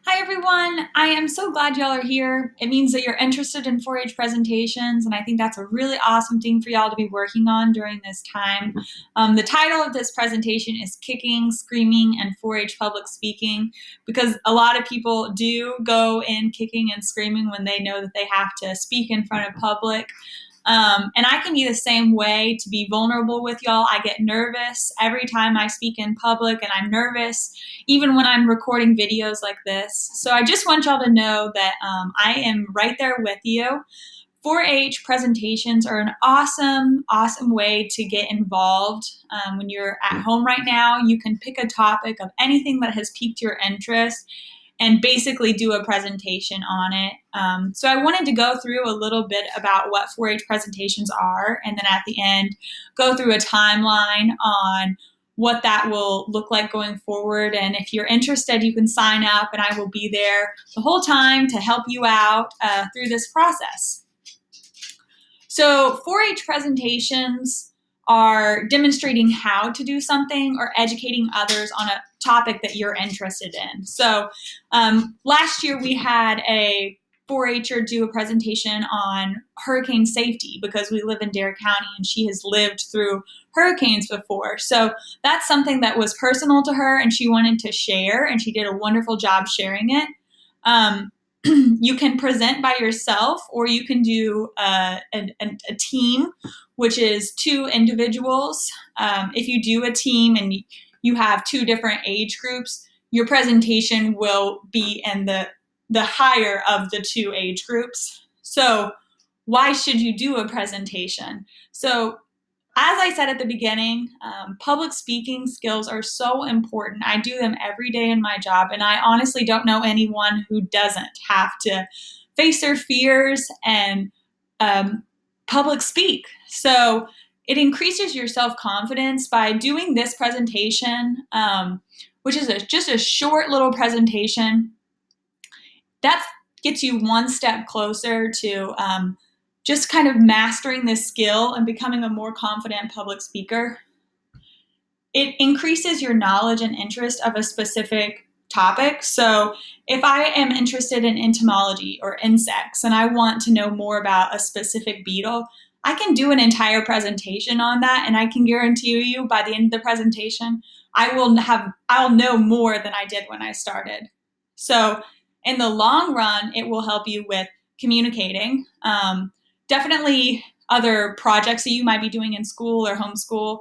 Hi everyone, I am so glad y'all are here. It means that you're interested in 4-H presentations, and I think that's a really awesome thing for y'all to be working on during this time. The title of this presentation is Kicking, Screaming, and 4-H Public Speaking, because a lot of people do go in kicking and screaming when they know that they have to speak in front of public. And I can be the same way, to be vulnerable with y'all. I get nervous every time I speak in public, and I'm nervous even when I'm recording videos like this. So I just want y'all to know that I am right there with you. 4-H presentations are an awesome way to get involved. When you're at home right now, you can pick a topic of anything that has piqued your interest and basically do a presentation on it. So I wanted to go through a little bit about what 4-H presentations are, and then at the end, go through a timeline on what that will look like going forward. And if you're interested, you can sign up, and I will be there the whole time to help you out through this process. So 4-H presentations are demonstrating how to do something or educating others on a topic that you're interested in. So last year we had a 4-H'er do a presentation on hurricane safety because we live in Dare County and she has lived through hurricanes before. So that's something that was personal to her and she wanted to share, and she did a wonderful job sharing it. You can present by yourself, or you can do a team, which is 2 individuals. If you do a team and you have 2 different age groups, your presentation will be in the higher of the 2 age groups. So why should you do a presentation? So as I said at the beginning, public speaking skills are so important. I do them every day in my job, and I honestly don't know anyone who doesn't have to face their fears and public speak. So it increases your self-confidence by doing this presentation, which is just a short little presentation. That gets you one step closer to just kind of mastering this skill and becoming a more confident public speaker. It increases your knowledge and interest of a specific topic. So if I am interested in entomology or insects and I want to know more about a specific beetle, I can do an entire presentation on that, and I can guarantee you by the end of the presentation, I'll know more than I did when I started. So in the long run, it will help you with communicating. Definitely other projects that you might be doing in school or homeschool.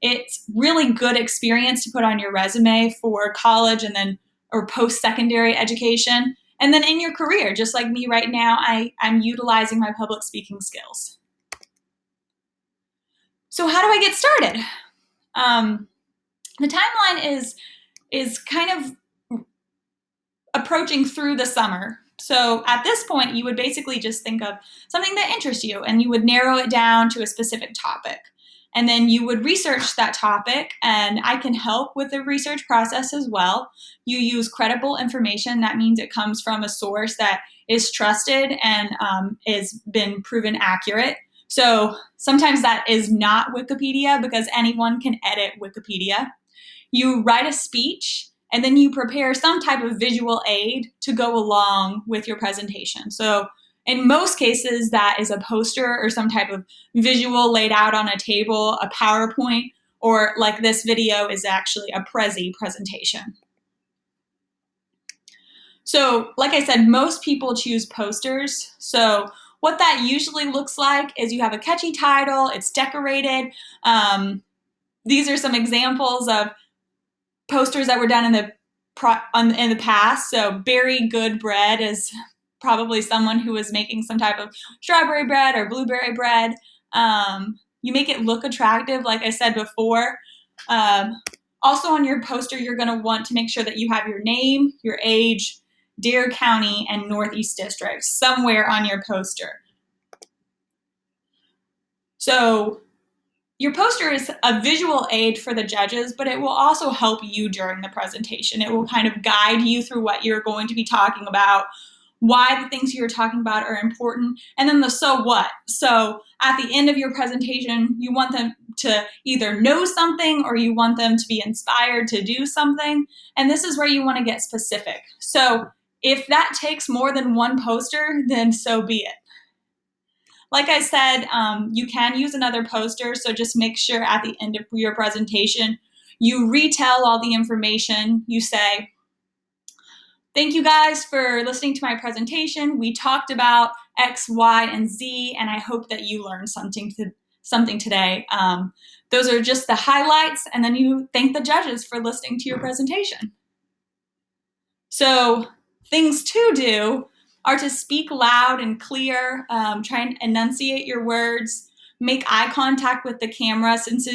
It's really good experience to put on your resume for college and then or post-secondary education. And then in your career, just like me right now, I'm utilizing my public speaking skills. So how do I get started? The timeline is kind of approaching through the summer. So at this point, you would basically just think of something that interests you, and you would narrow it down to a specific topic. And then you would research that topic, and I can help with the research process as well. You use credible information. That means it comes from a source that is trusted and is been proven accurate. So sometimes that is not Wikipedia, because anyone can edit Wikipedia. You write a speech, and then you prepare some type of visual aid to go along with your presentation. So in most cases, that is a poster or some type of visual laid out on a table, a PowerPoint, or like this video is actually a Prezi presentation. So like I said, most people choose posters. So what that usually looks like is you have a catchy title, it's decorated. These are some examples of posters that were done in the past. So Berry Good Bread is probably someone who was making some type of strawberry bread or blueberry bread. You make it look attractive, like I said before. Also on your poster, you're going to want to make sure that you have your name, your age, Dare County, and Northeast District somewhere on your poster. So your poster is a visual aid for the judges, but it will also help you during the presentation. It will kind of guide you through what you're going to be talking about, why the things you're talking about are important, and then the so what. So at the end of your presentation, you want them to either know something or you want them to be inspired to do something. And this is where you want to get specific. So If that takes more than one poster, then so be it. Like I said, you can use another poster, so just make sure at the end of your presentation, you retell all the information. You say, thank you guys for listening to my presentation. We talked about X, Y, and Z, and I hope that you learned something today. Those are just the highlights, and then you thank the judges for listening to your presentation. So things to do are to speak loud and clear, try and enunciate your words, make eye contact with the camera since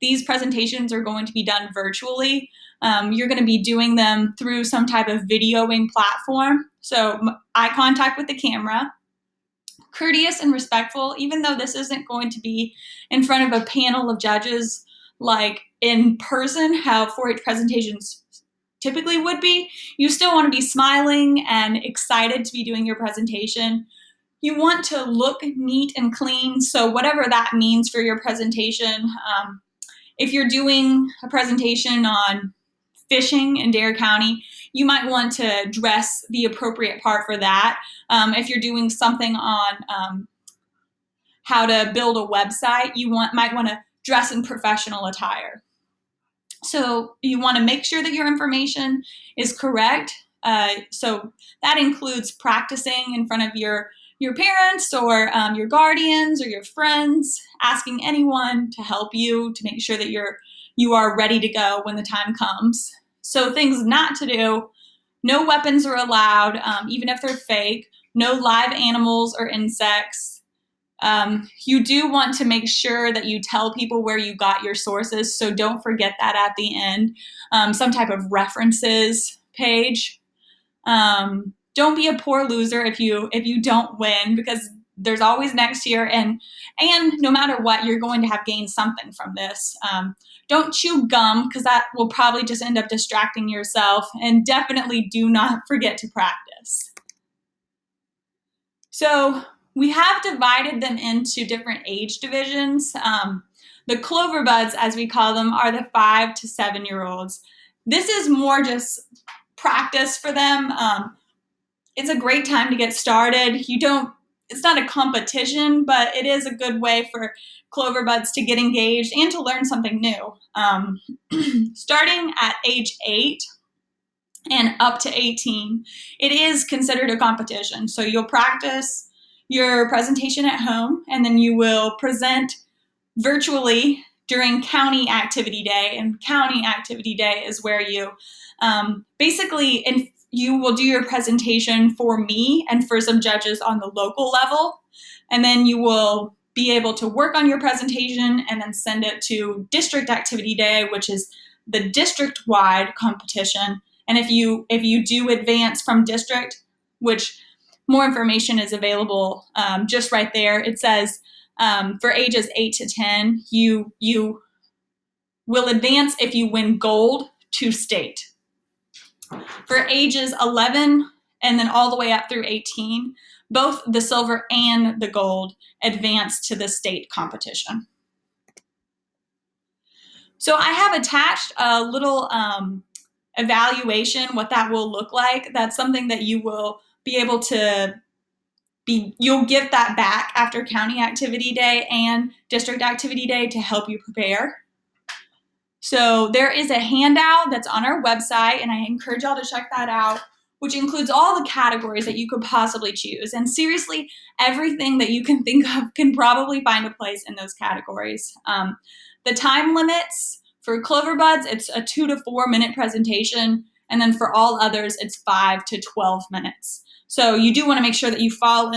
these presentations are going to be done virtually. You're going to be doing them through some type of videoing platform. So eye contact with the camera, courteous and respectful, even though this isn't going to be in front of a panel of judges like in person, how 4-H presentations typically would be. You still want to be smiling and excited to be doing your presentation. You want to look neat and clean, so whatever that means for your presentation. If you're doing a presentation on fishing in Dare County, you might want to dress the appropriate part for that. If you're doing something on how to build a website, you might want to dress in professional attire. So you want to make sure that your information is correct. So that includes practicing in front of your parents or your guardians or your friends, asking anyone to help you to make sure that you are ready to go when the time comes. So things not to do: no weapons are allowed, even if they're fake, no live animals or insects. You do want to make sure that you tell people where you got your sources, so don't forget that at the end. Some type of references page. Don't be a poor loser if you don't win, because there's always next year, and no matter what, you're going to have gained something from this. Don't chew gum, because that will probably just end up distracting yourself, and definitely do not forget to practice. So we have divided them into different age divisions. The Clover Buds, as we call them, are the 5 to 7-year-olds. This is more just practice for them. It's a great time to get started. It's not a competition, but it is a good way for Clover Buds to get engaged and to learn something new. Starting at age 8 and up to 18, it is considered a competition. So you'll practice your presentation at home, and then you will present virtually during County Activity Day. And County Activity Day is where you you will do your presentation for me and for some judges on the local level. And then you will be able to work on your presentation and then send it to District Activity Day, which is the district-wide competition. And if you do advance from district, which more information is available just right there, it says for ages 8 to 10, you will advance if you win gold to state. For ages 11 and then all the way up through 18, both the silver and the gold advance to the state competition. So I have attached a little evaluation, what that will look like. That's something that you will be able to you'll get that back after County Activity Day and District Activity Day to help you prepare. So there is a handout that's on our website, and I encourage y'all to check that out, which includes all the categories that you could possibly choose. And seriously, everything that you can think of can probably find a place in those categories. The time limits for Clover Buds, it's a 2 to 4 minute presentation. And then for all others, it's 5 to 12 minutes. So you do want to make sure that you fall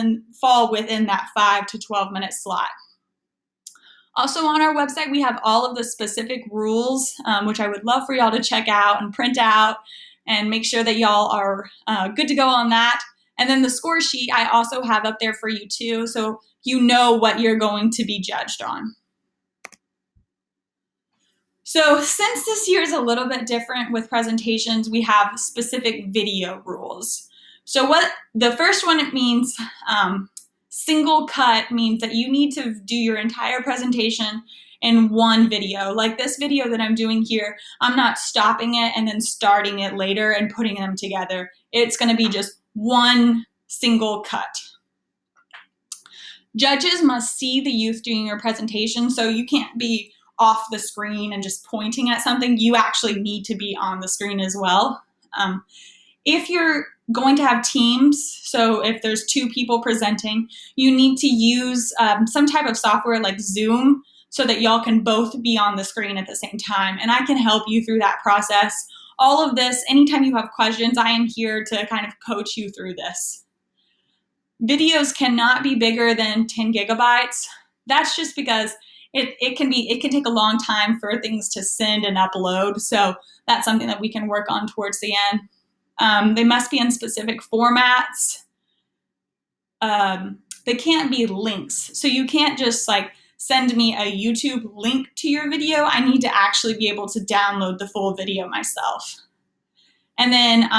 within that 5 to 12 minute slot. Also on our website, we have all of the specific rules, which I would love for y'all to check out and print out and make sure that y'all are good to go on that. And then the score sheet I also have up there for you too, so you know what you're going to be judged on. So since this year is a little bit different with presentations, we have specific video rules. So what the first one, it means single cut means that you need to do your entire presentation in one video. Like this video that I'm doing here, I'm not stopping it and then starting it later and putting them together. It's going to be just one single cut. Judges must see the youth doing your presentation, so you can't be off the screen and just pointing at something. You actually need to be on the screen as well. If you're going to have teams, so if there's 2 people presenting, you need to use some type of software like Zoom so that y'all can both be on the screen at the same time. And I can help you through that process. All of this, anytime you have questions, I am here to kind of coach you through this. Videos cannot be bigger than 10 gigabytes. That's just because it can take a long time for things to send and upload. So that's something that we can work on towards the end. They must be in specific formats. They can't be links. So you can't just like send me a YouTube link to your video. I need to actually be able to download the full video myself. And then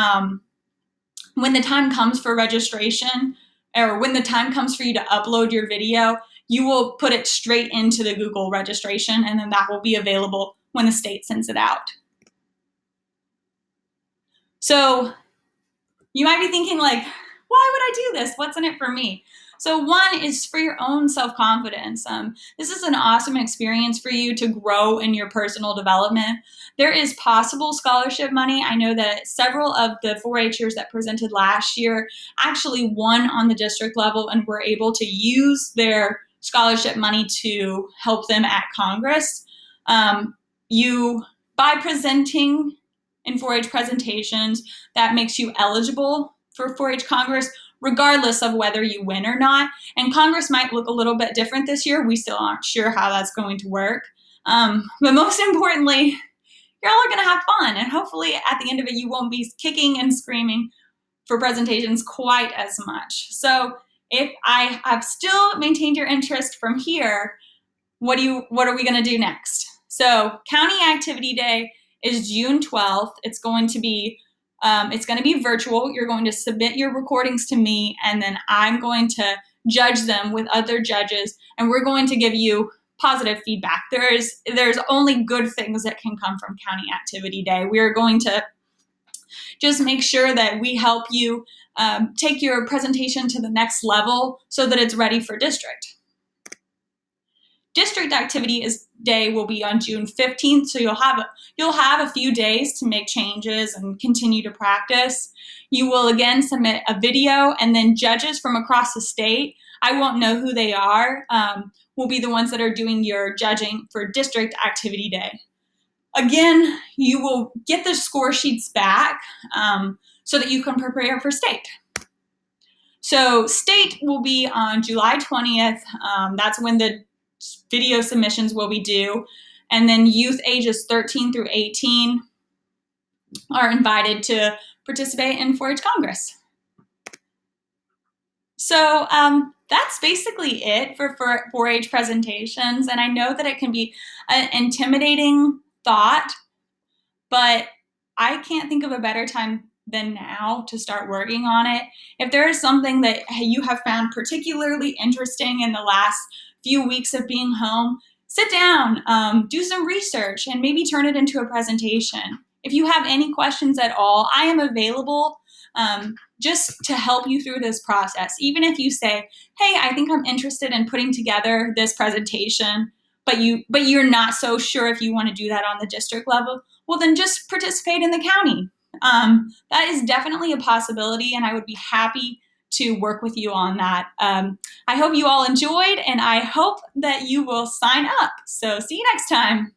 when the time comes for registration, or when the time comes for you to upload your video, you will put it straight into the Google registration, and then that will be available when the state sends it out. So you might be thinking like, why would I do this? What's in it for me? So one is for your own self-confidence. This is an awesome experience for you to grow in your personal development. There is possible scholarship money. I know that several of the 4-Hers that presented last year actually won on the district level and were able to use their scholarship money to help them at Congress. By presenting in 4-H presentations, that makes you eligible for 4-H Congress, regardless of whether you win or not. And Congress might look a little bit different this year. We still aren't sure how that's going to work. But most importantly, you're all going to have fun. And hopefully at the end of it, you won't be kicking and screaming for presentations quite as much. So if I have still maintained your interest from here, what are we going to do next? So County Activity Day is June 12th. It's going to be virtual. You're going to submit your recordings to me, and then I'm going to judge them with other judges, and we're going to give you positive feedback. There's only good things that can come from County Activity Day. We are going to just make sure that we help you take your presentation to the next level so that it's ready for district. District Activity Day will be on June 15th, so you'll have a few days to make changes and continue to practice. You will again submit a video, and then judges from across the state, I won't know who they are, will be the ones that are doing your judging for District Activity Day. Again, you will get the score sheets back so that you can prepare for state. So state will be on July 20th. That's when the video submissions will be due. And then youth ages 13 through 18 are invited to participate in 4-H Congress. So that's basically it for 4-H presentations. And I know that it can be an intimidating thought, but I can't think of a better time than now to start working on it. If there is something that you have found particularly interesting in the last few weeks of being home, sit down, do some research, and maybe turn it into a presentation. If you have any questions at all, I am available just to help you through this process. Even if you say, hey, I think I'm interested in putting together this presentation, but you're not so sure if you want to do that on the district level, well, then just participate in the county. That is definitely a possibility, and I would be happy to work with you on that. I hope you all enjoyed, and I hope that you will sign up. So see you next time.